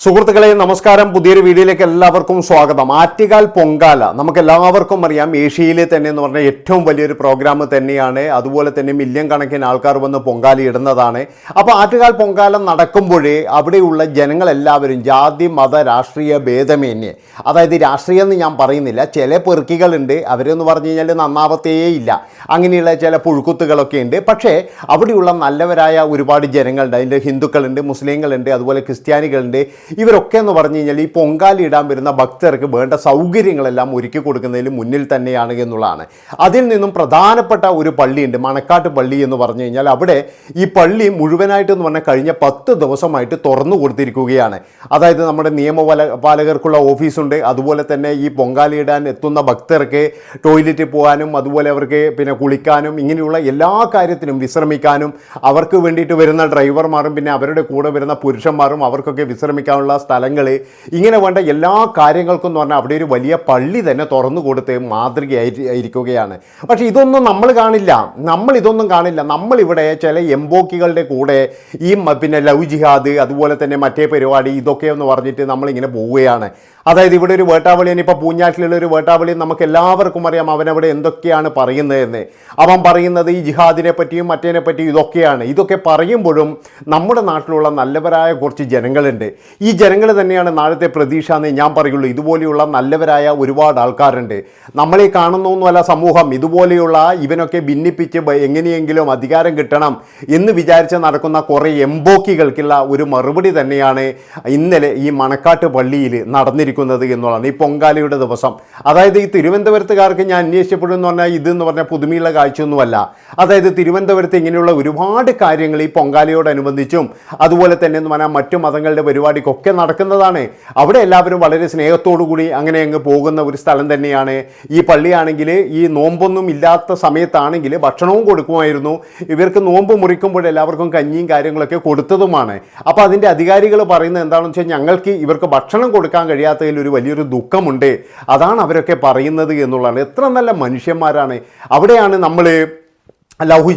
സുഹൃത്തുക്കളെ നമസ്കാരം. പുതിയൊരു വീഡിയോയിലേക്ക് എല്ലാവർക്കും സ്വാഗതം. ആറ്റുകാൽ പൊങ്കാല നമുക്കെല്ലാവർക്കും അറിയാം, ഏഷ്യയിലെ തന്നെ എന്ന് പറഞ്ഞാൽ ഏറ്റവും വലിയൊരു പ്രോഗ്രാം തന്നെയാണ്. അതുപോലെ തന്നെ മില്യൺ കണക്കിന് ആൾക്കാർ വന്ന് പൊങ്കാല ഇടുന്നതാണ്. അപ്പോൾ ആറ്റുകാൽ പൊങ്കാല നടക്കുമ്പോഴേ അവിടെയുള്ള ജനങ്ങളെല്ലാവരും ജാതി മത രാഷ്ട്രീയ ഭേദമന്യേ, അതായത് രാഷ്ട്രീയം എന്ന് ഞാൻ പറയുന്നില്ല, ചില പെറുക്കികളുണ്ട്, അവരെന്ന് പറഞ്ഞു കഴിഞ്ഞാൽ നന്നാവത്തേയില്ല, അങ്ങനെയുള്ള ചില പുഴുക്കുത്തുകളൊക്കെ ഉണ്ട്. പക്ഷേ അവിടെയുള്ള നല്ലവരായ ഒരുപാട് ജനങ്ങളുണ്ട്. അതിൻ്റെ ഹിന്ദുക്കളുണ്ട്, മുസ്ലിങ്ങളുണ്ട്, അതുപോലെ ക്രിസ്ത്യാനികളുണ്ട്. ഇവരൊക്കെ എന്ന് പറഞ്ഞു കഴിഞ്ഞാൽ ഈ പൊങ്കാല ഇടാൻ വരുന്ന ഭക്തർക്ക് വേണ്ട സൗകര്യങ്ങളെല്ലാം ഒരുക്കി കൊടുക്കുന്നതിൽ മുന്നിൽ തന്നെയാണ് എന്നുള്ളതാണ്. അതിൽ നിന്നും പ്രധാനപ്പെട്ട ഒരു പള്ളിയുണ്ട്, മണക്കാട്ട് പള്ളി എന്ന് പറഞ്ഞു കഴിഞ്ഞാൽ. അവിടെ ഈ പള്ളി മുഴുവനായിട്ടെന്ന് പറഞ്ഞാൽ കഴിഞ്ഞ 10 ദിവസമായിട്ട് തുറന്നു കൊടുത്തിരിക്കുകയാണ്. അതായത് നമ്മുടെ നിയമപാലകർക്കുള്ള ഓഫീസുണ്ട്, അതുപോലെ തന്നെ ഈ പൊങ്കാല ഇടാൻ എത്തുന്ന ഭക്തർക്ക് ടോയ്ലറ്റിൽ പോകാനും അതുപോലെ അവർക്ക് പിന്നെ കുളിക്കാനും ഇങ്ങനെയുള്ള എല്ലാ കാര്യത്തിനും വിശ്രമിക്കാനും അവർക്ക് വേണ്ടിയിട്ട് വരുന്ന ഡ്രൈവർമാരും പിന്നെ അവരുടെ കൂടെ വരുന്ന പുരുഷന്മാരും അവർക്കൊക്കെ വിശ്രമിക്കാൻ സ്ഥലങ്ങൾ, ഇങ്ങനെ വേണ്ട എല്ലാ കാര്യങ്ങൾക്കും എന്ന് പറഞ്ഞാൽ അവിടെ ഒരു വലിയ പള്ളി തന്നെ തുറന്നു കൊടുത്ത് മാതൃകയായിരിക്കുകയാണ്. പക്ഷേ ഇതൊന്നും നമ്മൾ കാണില്ല, നമ്മളിവിടെ ചില എംബോക്കികളുടെ കൂടെ ഈ പിന്നെ ലവ് ജിഹാദ് അതുപോലെ തന്നെ മറ്റേ പരിപാടി ഇതൊക്കെ എന്ന് പറഞ്ഞിട്ട് നമ്മളിങ്ങനെ പോവുകയാണ്. അതായത് ഇവിടെ ഒരു വേട്ടാവളിയൻ, ഇപ്പോൾ പൂഞ്ഞാറ്റിലുള്ള ഒരു വേട്ടാവളിയൻ നമുക്ക് എല്ലാവർക്കും അറിയാം അവനവിടെ എന്തൊക്കെയാണ് പറയുന്നതെന്ന്. അവൻ പറയുന്നത് ഈ ജിഹാദിനെ പറ്റിയും മറ്റേനെ പറ്റിയും ഇതൊക്കെ പറയുമ്പോഴും നമ്മുടെ നാട്ടിലുള്ള നല്ലവരായ കുറച്ച് ജനങ്ങളുണ്ട്. ഈ ജനങ്ങൾ തന്നെയാണ് നാളത്തെ പ്രതീക്ഷ എന്ന് ഞാൻ പറയുള്ളൂ. ഇതുപോലെയുള്ള നല്ലവരായ ഒരുപാട് ആൾക്കാരുണ്ട്. നമ്മളെ കാണുന്നൊന്നുമല്ല സമൂഹം. ഇതുപോലെയുള്ള ഇവനൊക്കെ ഭിന്നിപ്പിച്ച് എങ്ങനെയെങ്കിലും അധികാരം കിട്ടണം എന്ന് വിചാരിച്ച് നടക്കുന്ന കുറേ എംബോക്കികൾക്കുള്ള ഒരു മറുപടി തന്നെയാണ് ഇന്നലെ ഈ മണക്കാട്ട് പള്ളിയിൽ നടന്നിരിക്കുന്നത് എന്നുള്ളതാണ്. ഈ പൊങ്കാലയുടെ ദിവസം, അതായത് ഈ തിരുവനന്തപുരത്തുകാർക്ക് ഞാൻ അന്വേഷിച്ചപ്പെടുമെന്ന് പറഞ്ഞാൽ ഇതെന്ന് പറഞ്ഞാൽ പുതുമയുള്ള കാഴ്ചയൊന്നുമല്ല. അതായത് തിരുവനന്തപുരത്ത് ഇങ്ങനെയുള്ള ഒരുപാട് കാര്യങ്ങൾ ഈ പൊങ്കാലയോടനുബന്ധിച്ചും അതുപോലെ തന്നെ എന്ന് പറഞ്ഞാൽ മറ്റു മതങ്ങളുടെ പരിപാടിക്കൊക്കെ നടക്കുന്നതാണ്. അവിടെ എല്ലാവരും വളരെ സ്നേഹത്തോടു കൂടി അങ്ങനെ അങ്ങ് പോകുന്ന ഒരു സ്ഥലം തന്നെയാണ്. ഈ പള്ളിയാണെങ്കിൽ ഈ നോമ്പൊന്നും ഇല്ലാത്ത സമയത്താണെങ്കിൽ ഭക്ഷണവും കൊടുക്കുമായിരുന്നു. ഇവർക്ക് നോമ്പ് മുറിക്കുമ്പോൾ എല്ലാവർക്കും കഞ്ഞിയും കാര്യങ്ങളൊക്കെ കൊടുത്തതുമാണ്. അപ്പോൾ അതിൻ്റെ അധികാരികൾ പറയുന്നത് എന്താണെന്ന് വെച്ചാൽ ഞങ്ങൾക്ക് ഇവർക്ക് ഭക്ഷണം കൊടുക്കാൻ കഴിയാത്തതിൽ ഒരു വലിയൊരു ദുഃഖമുണ്ട്, അതാണ് അവരൊക്കെ പറയുന്നത് എന്നുള്ളതാണ്. എത്ര നല്ല മനുഷ്യന്മാരാണ്. അവിടെയാണ് നമ്മൾ ലഹു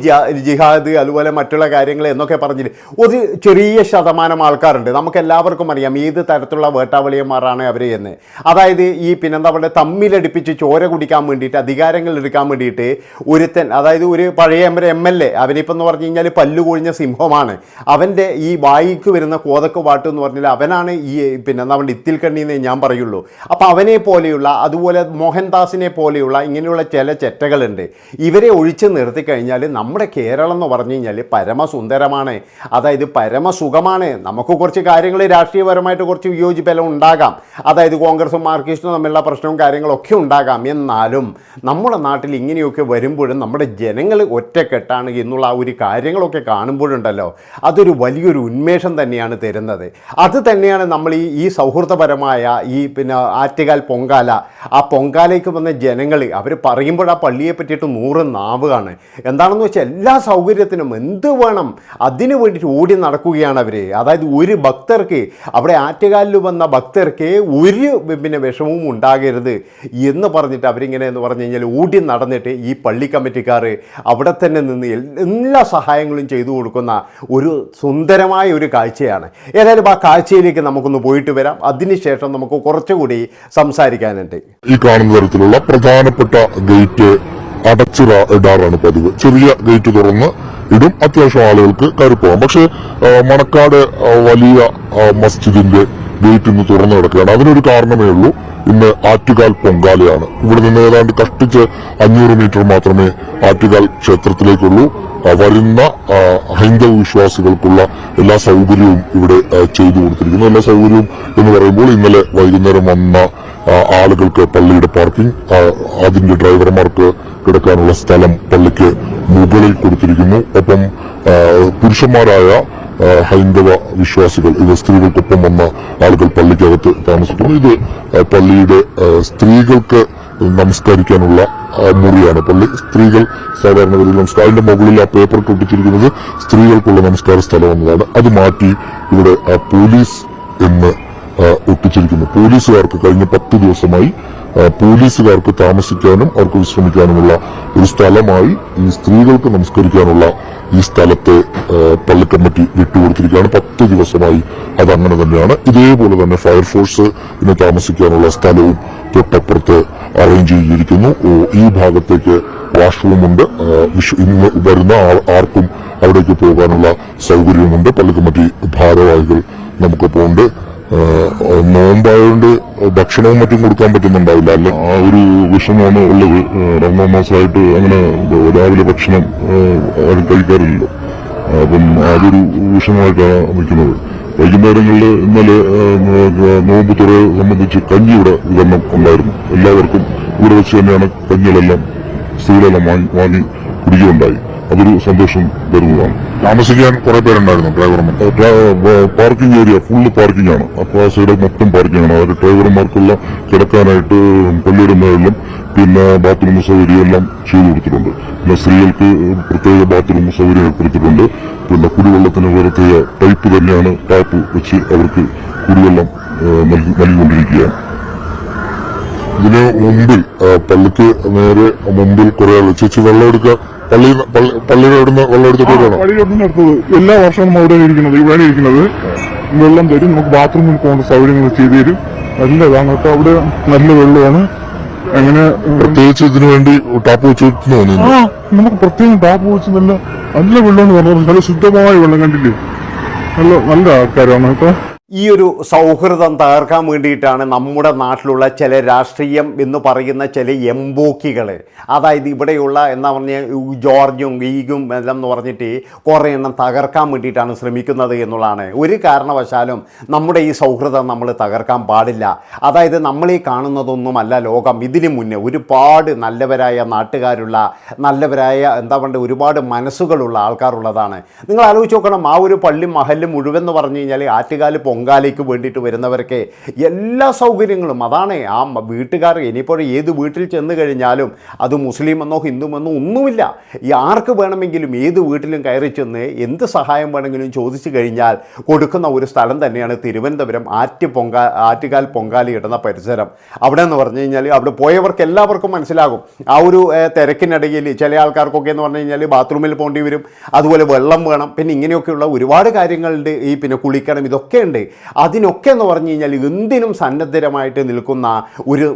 ജിഹാദ് അതുപോലെ മറ്റുള്ള കാര്യങ്ങൾ എന്നൊക്കെ പറഞ്ഞിട്ട് ഒരു ചെറിയ ശതമാനം ആൾക്കാരുണ്ട്. നമുക്ക് എല്ലാവർക്കും അറിയാം ഏത് തരത്തിലുള്ള വേട്ടാവളിയന്മാരാണ് അവർ എന്ന്. അതായത് ഈ പിന്നെന്താ പറയുക, തമ്മിലടിപ്പിച്ച് ചോര കുടിക്കാൻ വേണ്ടിയിട്ട് അധികാരങ്ങൾ എടുക്കാൻ വേണ്ടിയിട്ട് ഒരുത്തൻ, അതായത് ഒരു പഴയ MLA, അവനിപ്പം എന്ന് പറഞ്ഞു കഴിഞ്ഞാൽ പല്ലുകൊഴിഞ്ഞ സിംഹമാണ്. അവൻ്റെ ഈ വായിക്ക് വരുന്ന കോതക്ക് പാട്ട് എന്ന് പറഞ്ഞാൽ അവനാണ് ഈ പിന്നെന്താ പറയുക ഇത്തിൽ കണ്ണീന്നേ ഞാൻ പറയുള്ളൂ. അപ്പോൾ അവനെ പോലെയുള്ള അതുപോലെ മോഹൻദാസിനെ പോലെയുള്ള ഇങ്ങനെയുള്ള ചില ചെറ്റകളുണ്ട്. ഇവരെ ഒഴിച്ച് നിർത്തി കഴിഞ്ഞാൽ നമ്മുടെ കേരളം എന്ന് പറഞ്ഞു കഴിഞ്ഞാൽ പരമസുന്ദരമാണ്, അതായത് പരമസുഖമാണ്. നമുക്ക് കുറച്ച് കാര്യങ്ങൾ രാഷ്ട്രീയപരമായിട്ട് കുറച്ച് വിയോജിപ്പെല്ലാം ഉണ്ടാകാം, അതായത് കോൺഗ്രസും മാർക്സിസ്റ്റും തമ്മിലുള്ള പ്രശ്നവും കാര്യങ്ങളൊക്കെ ഉണ്ടാകാം. എന്നാലും നമ്മുടെ നാട്ടിൽ ഇങ്ങനെയൊക്കെ വരുമ്പോഴും നമ്മുടെ ജനങ്ങൾ ഒറ്റക്കെട്ടാണ് എന്നുള്ള ആ ഒരു കാര്യങ്ങളൊക്കെ കാണുമ്പോഴുണ്ടല്ലോ, അതൊരു വലിയൊരു ഉന്മേഷം തന്നെയാണ് തരുന്നത്. അത് തന്നെയാണ് നമ്മൾ ഈ സൗഹൃദപരമായ ഈ പിന്നെ ആറ്റുകാൽ പൊങ്കാല, ആ പൊങ്കാലയ്ക്ക് വന്ന ജനങ്ങൾ അവർ പറയുമ്പോൾ ആ പള്ളിയെ പറ്റിയിട്ട് 100 നാവുകയാണ്. എന്താണെന്ന് വെച്ചാൽ എല്ലാ സൗകര്യത്തിനും എന്ത് വേണം അതിനു വേണ്ടിയിട്ട് ഓടി നടക്കുകയാണ് അവർ. അതായത് ഒരു ഭക്തർക്ക് അവിടെ ആറ്റുകാലിൽ വന്ന ഭക്തർക്ക് ഒരു പിന്നെ വിഷമവും ഉണ്ടാകരുത് എന്ന് പറഞ്ഞിട്ട് അവരിങ്ങനെ എന്ന് പറഞ്ഞു കഴിഞ്ഞാൽ ഓടി നടന്നിട്ട് ഈ പള്ളി കമ്മിറ്റിക്കാർ അവിടെ തന്നെ നിന്ന് എല്ലാ സഹായങ്ങളും ചെയ്തു കൊടുക്കുന്ന ഒരു സുന്ദരമായ ഒരു കാഴ്ചയാണ്. ഏതായാലും ആ കാഴ്ചയിലേക്ക് നമുക്കൊന്ന് പോയിട്ട് വരാം. അതിനുശേഷം നമുക്ക് കുറച്ചുകൂടി സംസാരിക്കാനുണ്ട്. ഈ കാണുന്ന തരത്തിലുള്ള പ്രധാനപ്പെട്ട ഗേറ്റ് ഇടാറാണ് പതിവ്. ചെറിയ ഗേറ്റ് തുറന്ന് ഇടും, അത്യാവശ്യം ആളുകൾക്ക് കയറി പോകാം. പക്ഷേ മണക്കാട് വലിയ മസ്ജിദിന്റെ ഗേറ്റ് ഇന്ന് തുറന്നു കിടക്കുകയാണ്. അതിനൊരു കാരണമേ ഉള്ളൂ, ഇന്ന് ആറ്റുകാൽ പൊങ്കാലയാണ്. ഇവിടെ നിന്ന് ഏതാണ്ട് കഷ്ടിച്ച് 500 മീറ്റർ മാത്രമേ ആറ്റുകാൽ ക്ഷേത്രത്തിലേക്കുള്ളൂ. വരുന്ന ഹൈന്ദവ വിശ്വാസികൾക്കുള്ള എല്ലാ സൗകര്യവും ഇവിടെ ചെയ്തു കൊടുത്തിരിക്കുന്നു. എല്ലാ സൗകര്യവും എന്ന് പറയുമ്പോൾ ഇന്നലെ വൈകുന്നേരം വന്ന ആളുകൾക്ക് പള്ളിയുടെ പാർക്കിംഗ്, അതിന്റെ ഡ്രൈവർമാർക്ക് കിടക്കാനുള്ള സ്ഥലം പള്ളിക്ക് മുകളിൽ കൊടുത്തിരിക്കുന്നു. ഒപ്പം പുരുഷന്മാരായ ഹൈന്ദവ വിശ്വാസികൾ, ഇത് സ്ത്രീകൾക്കൊപ്പം വന്ന ആളുകൾ പള്ളിക്കകത്ത് താമസിക്കുന്നു. ഇത് പള്ളിയുടെ സ്ത്രീകൾക്ക് നമസ്കരിക്കാനുള്ള മുറിയാണ്. പള്ളി സ്ത്രീകൾ സാധാരണഗതിയിൽ അതിന്റെ മുകളിൽ ആ പേപ്പർ ഒട്ടിച്ചിരിക്കുന്നത് സ്ത്രീകൾക്കുള്ള നമസ്കാര സ്ഥലം എന്നതാണ്. അത് മാറ്റി ഇവിടെ പോലീസ് എന്ന് ഒട്ടിച്ചിരിക്കുന്നു. പോലീസുകാർക്ക് കഴിഞ്ഞ 10 ദിവസമായി പോലീസുകാർക്ക് താമസിക്കാനും അവർക്ക് വിശ്രമിക്കാനുമുള്ള ഒരു സ്ഥലമായി ഈ സ്ത്രീകൾക്ക് നമസ്കരിക്കാനുള്ള ഈ സ്ഥലത്തെ പള്ളി കമ്മിറ്റി വിട്ടുകൊടുത്തിരിക്കുകയാണ്. 10 ദിവസമായി അതങ്ങനെ തന്നെയാണ്. ഇതേപോലെ തന്നെ ഫയർഫോഴ്സ് ഇന്ന് താമസിക്കാനുള്ള സ്ഥലവും തൊട്ടപ്പുറത്ത് അറേഞ്ച് ചെയ്തിരിക്കുന്നു. ഈ ഭാഗത്തേക്ക് വാഷ്റൂമുണ്ട്. ഇന്ന് വരുന്ന ആർക്കും അവിടേക്ക് പോകാനുള്ള സൗകര്യമുണ്ട്. പള്ളി കമ്മിറ്റി ഭാരവാഹികൾ നമുക്കിപ്പോൾ ഉണ്ട്. നോമ്പായതുകൊണ്ട് ഭക്ഷണവും മറ്റും കൊടുക്കാൻ പറ്റുന്നുണ്ടാവില്ല. അല്ല, ആ ഒരു വിഷമമാണ് ഉള്ളത്. റമദാൻ മാസമായിട്ട് അങ്ങനെ രാവിലെ ഭക്ഷണം ആരും കഴിക്കാറില്ലല്ലോ. അപ്പം അതൊരു വിഷമമായിട്ടാണ് നിൽക്കുന്നത്. വൈകുന്നേരങ്ങളിൽ ഇന്നലെ നോമ്പ് തുറ സംബന്ധിച്ച് കഞ്ഞിയുടെ വിതരണം ഉണ്ടായിരുന്നു. എല്ലാവർക്കും ഇവിടെ വെച്ച് തന്നെയാണ് കഞ്ഞികളെല്ലാം സ്ത്രീകളെല്ലാം വാങ്ങി കുടിക്കുകയുണ്ടായി. അതൊരു സന്തോഷം തരുന്നതാണ്. താമസിക്കാൻ കുറെ പേരുണ്ടായിരുന്നു. ഡ്രൈവർമാർ പാർക്കിംഗ് ഏരിയ ഫുള്ള് പാർക്കിംഗ് ആണ്. അപ്പൊ ആ സൈഡ് മൊത്തം പാർക്കിംഗ് ആണ്. അവർ ഡ്രൈവർമാർക്കുള്ള കിടക്കാനായിട്ട് പള്ളിയുടെ മേളിലും പിന്നെ ബാത്റൂം സൗകര്യം എല്ലാം ചെയ്തു കൊടുത്തിട്ടുണ്ട്. പിന്നെ സ്ത്രീകൾക്ക് പ്രത്യേക ബാത്റൂം സൗകര്യം ഏർപ്പെടുത്തിയിട്ടുണ്ട്. പിന്നെ കുടിവെള്ളത്തിന് പ്രത്യേക പൈപ്പ് തന്നെയാണ് ടാപ്പ് വെച്ച് അവർക്ക് കുടിവെള്ളം നൽകിക്കൊണ്ടിരിക്കുകയാണ്. ഇതിന് മുമ്പിൽ പള്ളിക്ക് നേരെ മുമ്പിൽ കുറെ ചേച്ചി വെള്ളം എടുക്കുക. പള്ളിയുടെ അവിടുന്ന് വെള്ളം എടുത്തിട്ടാണ് പള്ളിയുടെ അടുത്തത്. എല്ലാ വർഷവും അവിടെ ഇരിക്കുന്നത് വെള്ളം തരും. നമുക്ക് ബാത്റൂമിൽ പോകേണ്ട സൗകര്യങ്ങൾ ചെയ്തു തരും. നല്ലതാണ് കേട്ടോ. അവിടെ നല്ല വെള്ളമാണ്. അങ്ങനെ പ്രത്യേകിച്ച് ഇതിനു വേണ്ടി ടാപ്പ് വെച്ച് നമുക്ക് പ്രത്യേകം ടാപ്പ് വെച്ച് നല്ല വെള്ളം എന്ന് പറഞ്ഞാൽ നല്ല ശുദ്ധമായ വെള്ളം കണ്ടില്ലേ. നല്ല ആൾക്കാരാണ് കേട്ടോ. ഈ ഒരു സൗഹൃദം തകർക്കാൻ വേണ്ടിയിട്ടാണ് നമ്മുടെ നാട്ടിലുള്ള ചില രാഷ്ട്രീയം എന്ന് പറയുന്ന ചില എംബോക്കികൾ, അതായത് ഇവിടെയുള്ള എന്താ പറഞ്ഞാൽ ജോർജും ഗീഗും എല്ലാം എന്ന് പറഞ്ഞിട്ട് കുറേ എണ്ണം തകർക്കാൻ വേണ്ടിയിട്ടാണ് ശ്രമിക്കുന്നത് എന്നുള്ളതാണ്. ഒരു കാരണവശാലും നമ്മുടെ ഈ സൗഹൃദം നമ്മൾ തകർക്കാൻ പാടില്ല. അതായത് നമ്മളീ കാണുന്നതൊന്നുമല്ല ലോകം. ഇതിനു മുന്നേ ഒരുപാട് നല്ലവരായ നാട്ടുകാരുള്ള നല്ലവരായ എന്താ പറയുക ഒരുപാട് മനസ്സുകളുള്ള ആൾക്കാരുള്ളതാണ്. നിങ്ങൾ ആലോചിച്ച് നോക്കണം. ആ ഒരു പള്ളി മഹല്ല് മുഴുവൻ എന്ന് പറഞ്ഞു കഴിഞ്ഞാൽ ആറ്റുകാൽ പൊങ്കാലയ്ക്ക് വേണ്ടിയിട്ട് വരുന്നവർക്ക് എല്ലാ സൗകര്യങ്ങളും അതാണ്. ആ വീട്ടുകാർ ഇനിയിപ്പോൾ ഏത് വീട്ടിൽ ചെന്ന് കഴിഞ്ഞാലും അത് മുസ്ലിം എന്നോ ഹിന്ദുവെന്നോ ഒന്നുമില്ല. ഈ ആർക്ക് വേണമെങ്കിലും ഏത് വീട്ടിലും കയറി ചെന്ന് എന്ത് സഹായം വേണമെങ്കിലും ചോദിച്ചു കഴിഞ്ഞാൽ കൊടുക്കുന്ന ഒരു സ്ഥലം തന്നെയാണ് തിരുവനന്തപുരം ആറ്റുകാൽ പൊങ്കാലയിടുന്ന പരിസരം. അവിടെ എന്ന് പറഞ്ഞു കഴിഞ്ഞാൽ അവിടെ പോയവർക്ക് എല്ലാവർക്കും മനസ്സിലാകും. ആ ഒരു തിരക്കിനിടയിൽ ചില ആൾക്കാർക്കൊക്കെ എന്ന് പറഞ്ഞു കഴിഞ്ഞാൽ ബാത്റൂമിൽ പോകേണ്ടി വരും. അതുപോലെ വെള്ളം വേണം. പിന്നെ ഇങ്ങനെയൊക്കെയുള്ള ഒരുപാട് കാര്യങ്ങളുണ്ട്. ഈ പിന്നെ കുളിക്കണം, ഇതൊക്കെ ഉണ്ട്. അതിനൊക്കെ എന്ന് പറഞ്ഞു കഴിഞ്ഞാൽ എന്തിനും സന്നദ്ധരമായിട്ട് നിൽക്കുന്ന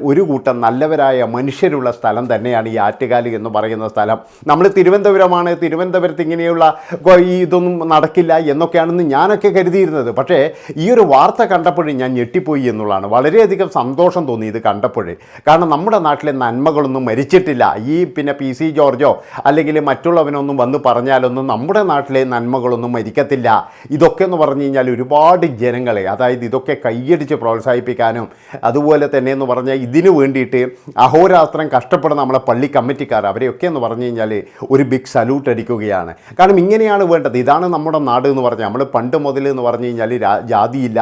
ഒരു കൂട്ടം നല്ലവരായ മനുഷ്യരുള്ള സ്ഥലം തന്നെയാണ് ഈ ആറ്റുകാൽ എന്ന് പറയുന്ന സ്ഥലം. നമ്മൾ തിരുവനന്തപുരമാണ്, തിരുവനന്തപുരത്ത് ഇങ്ങനെയുള്ള ഇതൊന്നും നടക്കില്ല എന്നൊക്കെയാണെന്ന് ഞാനൊക്കെ കരുതിയിരുന്നത്. പക്ഷേ ഈ ഒരു വാർത്ത കണ്ടപ്പോഴേ ഞാൻ ഞെട്ടിപ്പോയി എന്നുള്ളതാണ്. വളരെയധികം സന്തോഷം തോന്നി ഇത് കണ്ടപ്പോഴേ. കാരണം നമ്മുടെ നാട്ടിലെ നന്മകളൊന്നും മരിച്ചിട്ടില്ല. ഈ പിന്നെ PC ജോർജോ അല്ലെങ്കിൽ മറ്റുള്ളവനൊന്നും വന്ന് പറഞ്ഞാലൊന്നും നമ്മുടെ നാട്ടിലെ നന്മകളൊന്നും മരിക്കത്തില്ല. ഇതൊക്കെ എന്ന് പറഞ്ഞു കഴിഞ്ഞാൽ ഒരുപാട് ജനങ്ങളെ, അതായത് ഇതൊക്കെ കൈയടിച്ച് പ്രോത്സാഹിപ്പിക്കാനും അതുപോലെ തന്നെ എന്ന് പറഞ്ഞാൽ ഇതിനു വേണ്ടിയിട്ട് അഹോരാത്രം കഷ്ടപ്പെടുന്ന നമ്മളെ പള്ളി കമ്മിറ്റിക്കാർ അവരെയൊക്കെ എന്ന് പറഞ്ഞു കഴിഞ്ഞാൽ ഒരു ബിഗ് സല്യൂട്ട് അടിക്കുകയാണ്. കാരണം ഇങ്ങനെയാണ് വേണ്ടത്. ഇതാണ് നമ്മുടെ നാട് എന്ന് പറഞ്ഞാൽ. നമ്മൾ പണ്ട് മുതൽ എന്ന് പറഞ്ഞു കഴിഞ്ഞാൽ ജാതിയില്ല,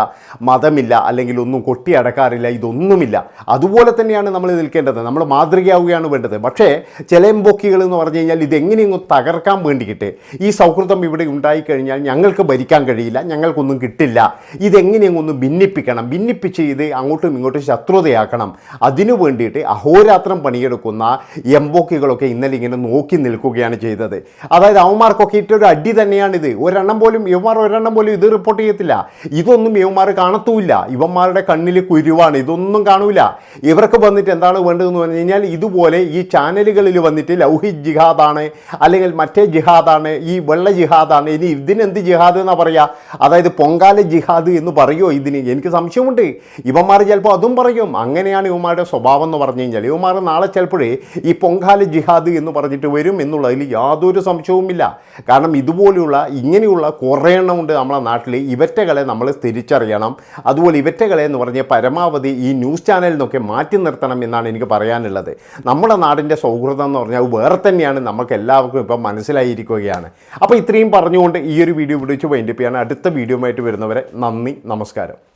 മതമില്ല, അല്ലെങ്കിൽ ഒന്നും കൊട്ടിയടക്കാറില്ല, ഇതൊന്നുമില്ല. അതുപോലെ തന്നെയാണ് നമ്മൾ നിൽക്കേണ്ടത്. നമ്മൾ മാതൃകയാവുകയാണ് വേണ്ടത്. പക്ഷേ ചില എംബോക്കികൾ എന്ന് പറഞ്ഞു കഴിഞ്ഞാൽ ഇതെങ്ങനെയൊന്നും തകർക്കാൻ വേണ്ടിയിട്ട് ഈ സൗഹൃദം ഇവിടെ ഉണ്ടായിക്കഴിഞ്ഞാൽ ഞങ്ങൾക്ക് ഭരിക്കാൻ കഴിയില്ല, ഞങ്ങൾക്കൊന്നും കിട്ടില്ല, ഇതെങ്ങനെയും ഒന്ന് ഭിന്നിപ്പിക്കണം, ഭിന്നിപ്പിച്ച് ഇത് അങ്ങോട്ടും ഇങ്ങോട്ടും ശത്രുതയാക്കണം. അതിനു വേണ്ടിയിട്ട് അഹോരാത്രം പണിയെടുക്കുന്ന എംബോക്കികളൊക്കെ ഇന്നലെ ഇങ്ങനെ നോക്കി നിൽക്കുകയാണ് ചെയ്തത്. അതായത് അവന്മാർക്കൊക്കെ ഇട്ടൊരു അടി തന്നെയാണിത്. ഒരെണ്ണം പോലും ഇത് റിപ്പോർട്ട് ചെയ്യത്തില്ല. ഇതൊന്നും ഇവന്മാർ കാണത്തുമില്ല. ഇവന്മാരുടെ കണ്ണിൽ കുരുവാണ്, ഇതൊന്നും കാണൂല. ഇവർക്ക് വന്നിട്ട് എന്താണ് വേണ്ടതെന്ന് പറഞ്ഞു കഴിഞ്ഞാൽ ഇതുപോലെ ഈ ചാനലുകളിൽ വന്നിട്ട് ലൗഹിക് ജിഹാദാണ്, അല്ലെങ്കിൽ മറ്റേ ജിഹാദാണ്, ഈ വെള്ള ജിഹാദാണ്, ഇനി ഇതിനെന്ത് ജിഹാദ് എന്നാ പറയുക? അതായത് പൊങ്കാല ജിഹാദ് എന്ന് പറയുമോ ഇതിന്? എനിക്ക് സംശയമുണ്ട്. ഇവന്മാർ ചിലപ്പോൾ അതും പറയും. അങ്ങനെയാണ് ഇവന്മാരുടെ സ്വഭാവം എന്ന് പറഞ്ഞു കഴിഞ്ഞാൽ. ഇവന്മാർ നാളെ ചിലപ്പോഴേ ഈ പൊങ്കാല ജിഹാദ് എന്ന് പറഞ്ഞിട്ട് വരും എന്നുള്ളതിൽ യാതൊരു സംശയവുമില്ല. കാരണം ഇതുപോലെയുള്ള ഇങ്ങനെയുള്ള കുറേ എണ്ണമുണ്ട് നമ്മളെ നാട്ടിൽ. ഇവറ്റകളെ നമ്മൾ തിരിച്ചറിയണം. അതുപോലെ ഇവറ്റകളെ എന്ന് പറഞ്ഞാൽ പരമാവധി ഈ ന്യൂസ് ചാനലിൽ നിന്നൊക്കെ മാറ്റി നിർത്തണം എന്നാണ് എനിക്ക് പറയാനുള്ളത്. നമ്മുടെ നാടിൻ്റെ സൗഹൃദം എന്ന് പറഞ്ഞാൽ വേറെ തന്നെയാണ്, നമുക്ക് എല്ലാവർക്കും ഇപ്പം മനസ്സിലായിരിക്കുകയാണ്. അപ്പോൾ ഇത്രയും പറഞ്ഞുകൊണ്ട് ഈ ഒരു വീഡിയോ വിളിച്ച് വൈൻഡപ്പ് ചെയ്യാണ്. അടുത്ത വീഡിയോയുമായിട്ട് വരുന്നവരെ നന്ദി, നമസ്കാരം.